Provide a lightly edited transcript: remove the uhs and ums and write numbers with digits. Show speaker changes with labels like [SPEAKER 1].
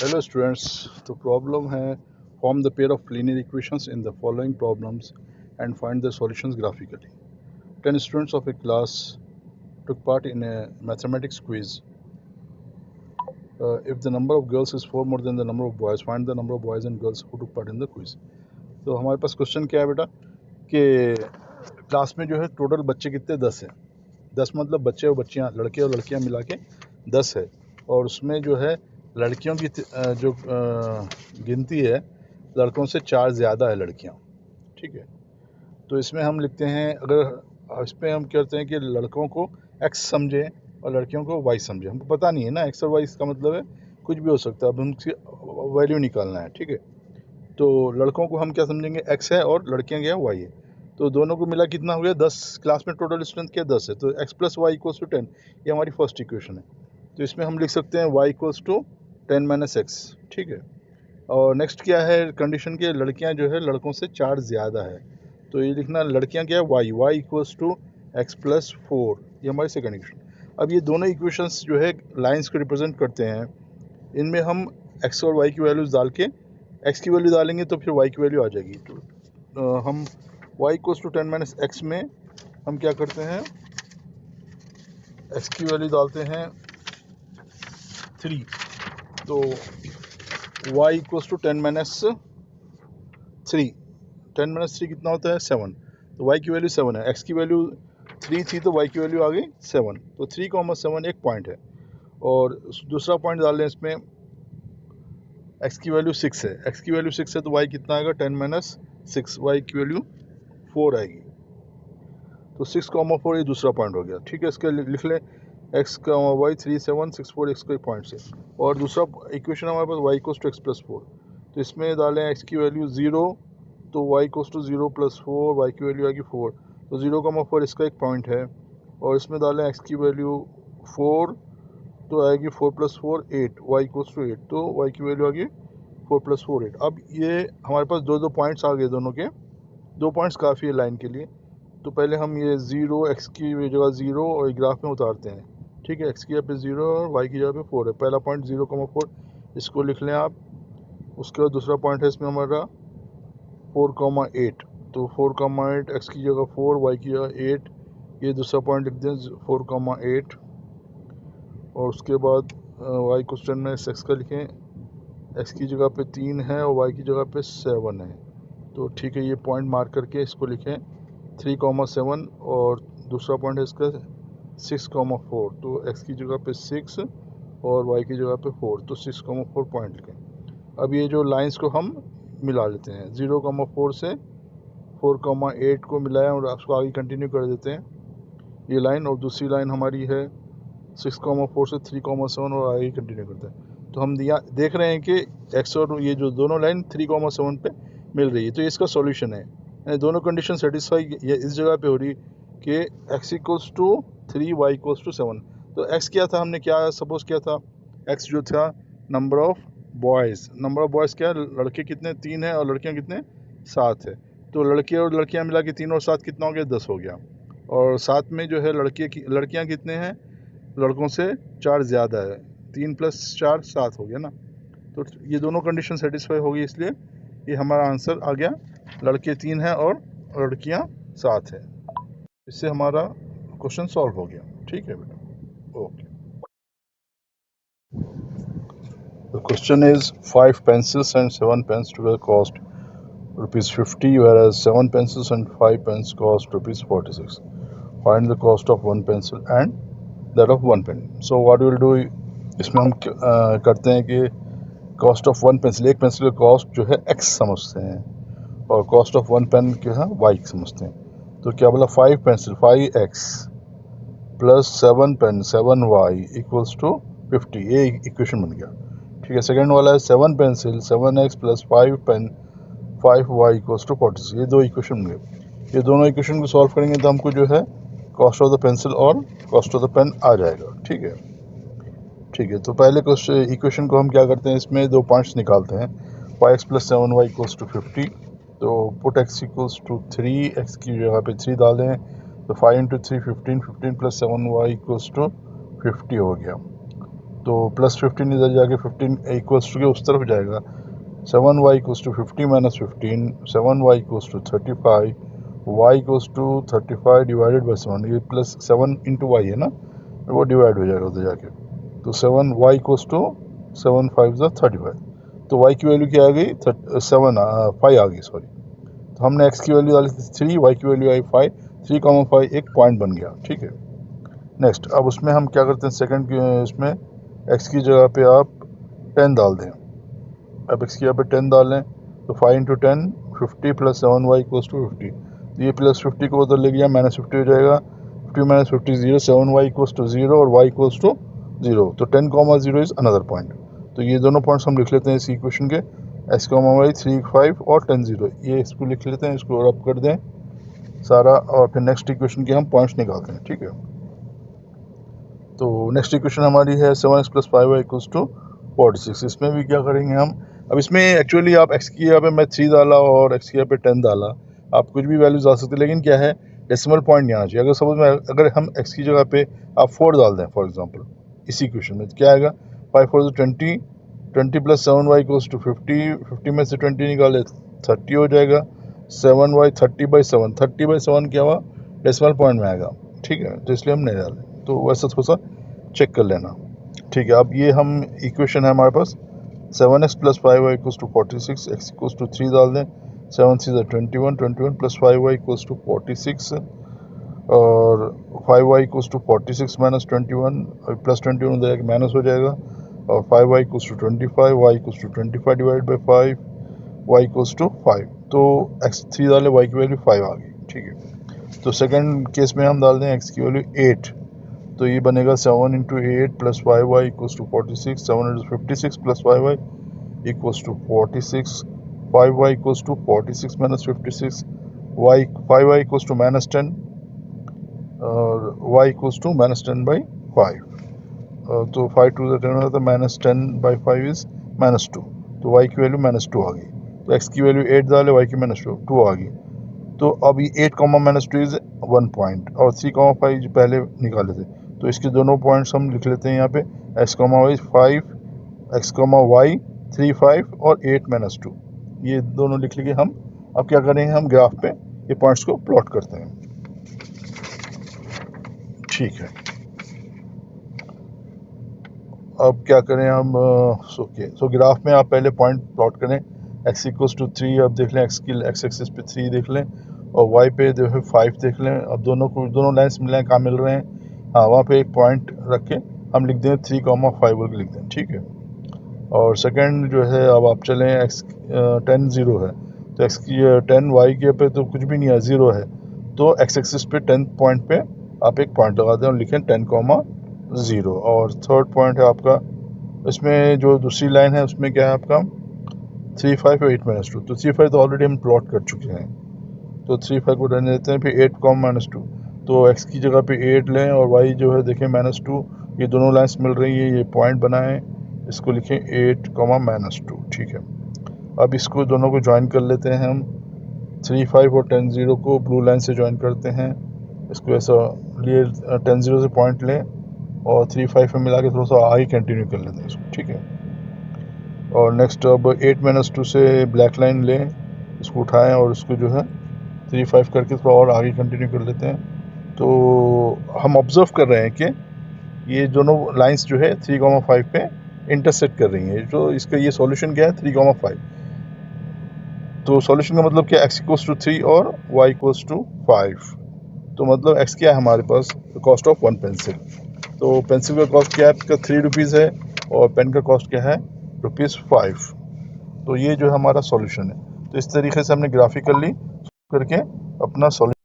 [SPEAKER 1] Hello students, तो problem है form the pair of linear equations in the following problems and find the solutions graphically. 10 students of a class took part in a mathematics quiz. If the number of girls is 4 more than the number of boys, find the number of boys and girls who took part in the quiz. तो हमारे पास question क्या है बेटा कि class में जो है total बच्चे कितने 10 हैं. 10 मतलब बच्चे और बच्चियां, लड़के और लड़कियां मिला के 10 है. और उसमें जो है लड़कियों की जो गिनती है लड़कों से 4 ज़्यादा है लड़कियां. ठीक है, तो इसमें हम लिखते हैं, अगर इसमें हम कहते हैं कि लड़कों को x समझें और लड़कियों को y समझें. हमको पता नहीं है ना, x और y इसका मतलब है कुछ भी हो सकता है. अब हमसे वैल्यू निकालना है. ठीक है, तो लड़कों को हम क्या समझेंगे, x है और लड़कियां क्या y है. तो दोनों को मिला कितना हो गया 10. क्लास में टोटल स्ट्रेंथ क्या 10 है, तो x plus y equals to 10. ये हमारी फर्स्ट इक्वेशन है. तो इसमें हम लिख सकते हैं y equals to 10 minus x. ठीक है, और नेक्स्ट क्या है कंडीशन के, लड़कियां जो है लड़कों से 4 ज़्यादा है. तो ये लिखना लड़कियां क्या है y equals to x plus 4. ये हमारी सेकंड इक्वेशन. अब ये दोनों इक्वेशंस जो है लाइंस को रिप्रेजेंट करते हैं. इनमें हम x और y की वैल्यूज़ डाल के, x की वैल्यू डालेंगे तो फिर y की वैल्यू आ जाएगी. तो हम y equals to 10 minus x में हम क्या करते हैं, x की वैल्यू डालते हैं 3. तो y equals to 10 minus 3. 10 minus 3 कितना होता है 7. तो y की वैल्यू 7 है, x की वैल्यू 3 थी तो y की वैल्यू आ गई 7. तो 3,7 एक पॉइंट है. और दूसरा पॉइंट डाल लें इसमें, x की वैल्यू 6 है. x की वैल्यू 6 है तो y कितना आएगा 10 माइनस 6. y की वैल्यू 4 आएगी. तो 6,4 ये दूसरा पॉइंट हो गया. ठीक है, इसके लिख लें x का y 3 7 6 4 x के पॉइंट से. और दूसरा इक्वेशन हमारे पास y equals to x plus 4. तो इसमें डालें x की वैल्यू 0, तो y equals to 0 plus 4, y की वैल्यू आएगी 4. तो 0,4 इसका एक पॉइंट है. और इसमें डालें x की वैल्यू 4, तो आएगी 4 प्लस 4 8, y इक्वल्स टू 8. तो y की वैल्यू आ गई 4 प्लस 4 8. अब ये हमारे पास दो पॉइंट्स आ गए, दोनों के 2 पॉइंट्स काफ़ी है लाइन के लिए. तो पहले हम ये 0 x की जगह 0 और ग्राफ में उतारते हैं. ठीक है, x की जगह पे 0 और y की जगह पे 4 है. पहला पॉइंट 0,4 इसको लिख लें आप. उसके बाद दूसरा पॉइंट है इसमें हमारा 4,8. तो 4,8 x की जगह 4 y की जगह 8. ये दूसरा पॉइंट लिख दें 4,8. और उसके बाद y क्वेश्चन में x का लिखें, x की जगह पे 3 है और y की जगह पे 7 है. तो ठीक है, ये पॉइंट मार्क करके इसको लिखें 3,7. और दूसरा पॉइंट है इसका 6,4. तो x की जगह पे 6 और y की जगह पे 4. तो 6,4 पॉइंट लिखें. अब ये जो लाइंस को हम मिला लेते हैं, 0,4 से 4,8 को मिलाएं और उसको आगे कंटिन्यू कर देते हैं ये लाइन. और दूसरी लाइन हमारी है 6,4 से 3,7 और आगे कंटिन्यू करते हैं. तो हम देख रहे हैं कि x और ये जो दोनों लाइन 3,7 पे मिल रही है. तो इसका सॉल्यूशन है, दोनों कंडीशन सेटिस्फाई इस जगह पे हो रही कि x equals to 3, y equals to 7. तो x क्या था, हमने क्या सपोज किया था, x जो था number of boys. Number of boys क्या है, लड़के कितने 3 है और लड़कियां कितने 7 है. तो लड़के और लड़कियां मिला के 3 और 7 कितना हो गया 10 हो गया. और साथ में जो है लड़कियां कितने हैं, लड़कों से 4 ज़्यादा है. 3 प्लस 4 7 हो गया ना. तो ये दोनों कंडीशन सेटिस्फाई हो गई, इसलिए ये हमारा आंसर आ गया, लड़के 3 हैं और लड़कियां 7 है. इससे हमारा क्वेश्चन सॉल्व हो गया. ठीक है बेटा, okay. The question is 5 pencils and 7 pens together cost rupees 50, whereas 7 pencils and 5 pens cost rupees 46. Find the cost of 1 pencil and that of 1 pen. So what we will do, इसमें हम करते हैं कि कॉस्ट ऑफ 1 पेंसिल, एक pencil का cost जो है x समझते हैं और कॉस्ट ऑफ 1 पेन जो है y समझते हैं. तो क्या बोला, 5 pencil 5x plus 7 pen 7y equals to 50. ये इक्वेशन बन गया. ठीक है, सेकेंड वाला है 7 pencil 7x plus 5 pen 5y equals to 46. ये दो इक्वेशन बन गए. ये दोनों इक्वेशन को सॉल्व करेंगे तो हमको जो है कॉस्ट ऑफ द पेंसिल और कॉस्ट ऑफ द पेन आ जाएगा. ठीक है, ठीक है. तो पहले इक्वेशन को हम क्या करते हैं, इसमें 2 पॉइंट्स निकालते हैं. 5x plus 7y equals to 50. तो put x equals to 3, x की जगह पे 3 डालें. तो 5 into 3 15, 15 plus 7y equals to 50 हो गया. तो +15 इधर जाके 15 इक्वल्स टू के उस तरफ जाएगा। 7y equals to 50 minus 15, 7y equals to 35, y equals to 35 divided by 7, ये +7 इंटू वाई है ना, वो डिवाइड हो जाएगा उधर जाके। तो 7y इक्वल्स टू 7 5 35, तो y की वैल्यू क्या आ गई 5 आ गई सॉरी। तो हमने x की वैल्यू डाली थी 3, y की वैल्यू आई 5, 3,5 एक पॉइंट बन गया, ठीक है। नेक्स्ट अब उसमें हम क्या करते हैं, सेकंड इसमें x की जगह पे आप 10 डाल दें। अब x की जगह पे 10 डालें तो 5 into 10 50 plus 7y equals to 50, तो ये +50 को उधर ले गया, -50 हो जाएगा, 50 माइनस 50 0, 7y इक्वल्स टू 0 और y इक्वल्स टू 0, तो 10,0 इज़ अनदर पॉइंट। तो ये दोनों पॉइंट्स हम लिख लेते हैं इस इक्वेशन के, x, y 3 5 और 10 0, ये इसको लिख लेते हैं, इसको रब कर दें सारा, और फिर नेक्स्ट इक्वेशन के हम पॉइंट्स निकालते हैं, ठीक है। तो नेक्स्ट इक्वेशन हमारी है 7x + 5y इक्वल्स टू 46। इसमें भी क्या करेंगे हम, अब इसमें एक्चुअली आप x की जगह पे मैं 3 डाला और x की जगह पे 10 डाला, आप कुछ भी वैल्यूज डाल सकते हैं, लेकिन क्या है डेसिमल पॉइंट नहीं आना चाहिए। अगर सपोज में अगर हम x की जगह पे आप 4 डाल दें फॉर एग्जांपल, इसी इक्वेशन में क्या आएगा, 5 4 20, 20 + 7y इक्वल्स टू 50, 50 में से 20 निकाले 30 हो जाएगा, 7y 30/7, 30/7 क्या हुआ डेसिमल पॉइंट में आएगा, ठीक है, तो इसलिए हम नहीं डालें, तो वैसा थोड़ा सा चेक कर लेना, ठीक है। अब ये हम इक्वेशन है हमारे पास 7x + 5y equals to 46, x equals to 3 डाल दें, 7 3 21, 21 + 5y इक्वल्स टू 46 और 5y इक्वल्स टू 46 माइनस 21, +21 हो जाएगा माइनस हो जाएगा, और 5y equals to 25, y equals to 25 divide by 5, y equals to 5, तो x 3 डालें, y की वैल्यू 5 आ गई, ठीक है। तो सेकंड केस में हम डाल दें x की वैल्यू 8, तो ये बनेगा 7 into 8 + 5y equals to 46, 7 56 + 5y equals to 46, 5y equals to 46 minus 56, 5y equals to -10 और y इक्वल्स टू -10/5, तो 5 2 10 होता है, -10/5 इज -2, तो y की वैल्यू -2 आ गई। तो x की वैल्यू 8 डाले, y की -2 आ गई। तो अब ये 8, -2 इज 1 पॉइंट, और 3, 5 पहले निकाले थे, तो इसके दोनों पॉइंट्स हम लिख लेते हैं यहाँ पे, x, y 5, x, y 3 5 और 8 -2, ये दोनों लिख लेंगे हम। अब क्या करेंगे, हम ग्राफ पे ये पॉइंट्स को प्लॉट करते हैं, ठीक है। अब क्या करें हम, सो ग्राफ में आप पहले पॉइंट प्लॉट करें, x इक्वल्स टू 3, अब देख लें x की x एक्सिस पे 3 देख लें, और y पे जो है 5 देख लें। अब दोनों लाइन्स मिल कहाँ मिल रहे हैं, हाँ वहाँ पे एक पॉइंट रख के हम लिख दें 3, 5 बोल के लिख दें, ठीक है। और सेकंड जो है, अब आप चलें x 10 0 है, तो x की 10 y के पे तो कुछ भी नहीं है, 0 है, तो x एक्सिस पे 10 पॉइंट पे आप एक पॉइंट लगा दें और लिखें 10, 0। और थर्ड पॉइंट है आपका, इसमें जो दूसरी लाइन है उसमें क्या है आपका 3 5 और 8 -2, तो 3 5 तो ऑलरेडी हम प्लॉट कर चुके हैं, तो 3 5 को रहने देते हैं, फिर 8, -2, तो x की जगह पे 8 लें और y जो है देखें -2, ये दोनों लाइन्स मिल रही है, ये पॉइंट बनाएं, इसको लिखें 8, -2, ठीक है। अब इसको दोनों को ज्वाइन कर लेते हैं हम, 3 5 और 10 0 को ब्लू लाइन से ज्वाइन करते हैं, इसको ऐसा लिए 10 0 से पॉइंट लें और 3 5 में मिला के थोड़ा सा आगे कंटिन्यू कर लेते हैं इसको, ठीक है। और नेक्स्ट अब 8 -2 से ब्लैक लाइन लें, इसको उठाएं और इसको जो है 3 5 करके थोड़ा और आगे कंटिन्यू कर लेते हैं। तो हम ऑब्जर्व कर रहे हैं कि ये दोनों लाइंस जो है 3, 5 पे इंटरसेक्ट कर रही हैं, जो इसका ये सॉल्यूशन क्या है 3, 5, तो सॉल्यूशन का मतलब क्या, x इक्वल्स टू 3 और y इक्वल्स टू 5, तो मतलब x क्या है हमारे पास, कॉस्ट ऑफ 1 पेंसिल, तो पेंसिल का कॉस्ट क्या है आपका 3 रुपीज़ है, और पेन का कॉस्ट क्या है ₹5, तो ये जो है हमारा सॉल्यूशन है। तो इस तरीके से हमने ग्राफिकली करके अपना सॉल्यूशन